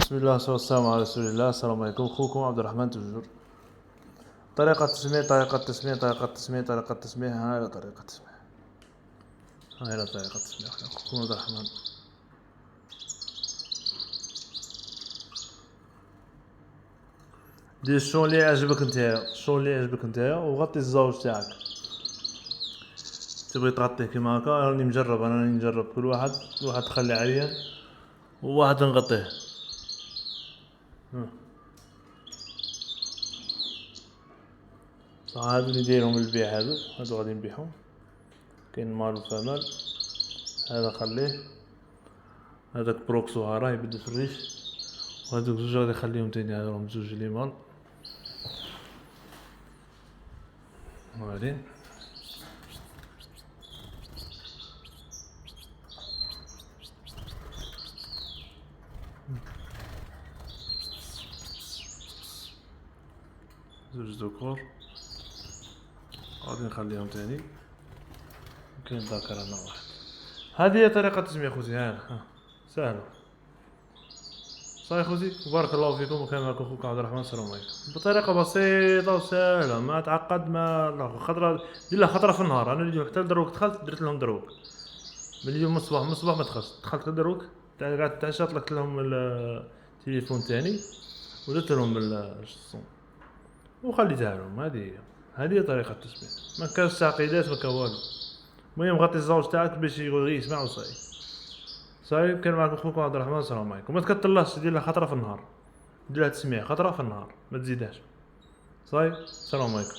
بسم الله والصلاة والسلام على رسول الله. السلام عليكم، أخوكم عبد الرحمن تجور. طريقة تسمية طريقة تسمية طريقة تسمية طريقة تسمية هاي طريقة تسمية هاي طريقة تسمية أخوكم عبد الرحمن. دير الشون اللي يعجبك نتايا، الشون اللي يعجبك نتايا، وغطي الزاوج تاعك. تبغي تغطيه كيما هكا، راني مجرب، انا راني نجرب كل واحد تخلي عليه وواحد نغطيه. هادو اللي دايرهم للبيع، هادو غادي نبيعهم. كاين مال وفمال، هذا خليه، هذاك بروكسو راه يبدل في الريش، وهادوك زوج غادي نخليهم تاني، هادو راهم زوج لي مال وهادين. زوج ذكور غادي نخليهم تاني، كاين ذكر هنا واحد. هذه هي طريقة تسمية خوتي، ها سهلة. صحيح خوتي، بارك الله فيكم، وكان معكم خوكم عبد الرحمن. السلام عليكم. بطريقة بسيطة وسهلة، ما تعقد، ما خطرة. دير لها خطرة في النهار. انا اليوم حتى لدروك دخلت درت لهم دروك من اليوم، من الصباح ما دخلت لدروك قعدت تعشى، طلقت لهم التليفون تاني ودرت لهم الصوم وخليتها لهم. هذه طريقة التسمية، ما كانش تعقيدات، ما كان والو. المهم غطي الزوج تاعك باش يقول يسمع وصاي. صاي، كان معكم خوكم عبد الرحمن. السلام عليكم. ما تكترلاش، دير لها خطرة في النهار، دير لها تسمية خطرة في النهار، ما تزيدهاش. صاي، السلام عليكم.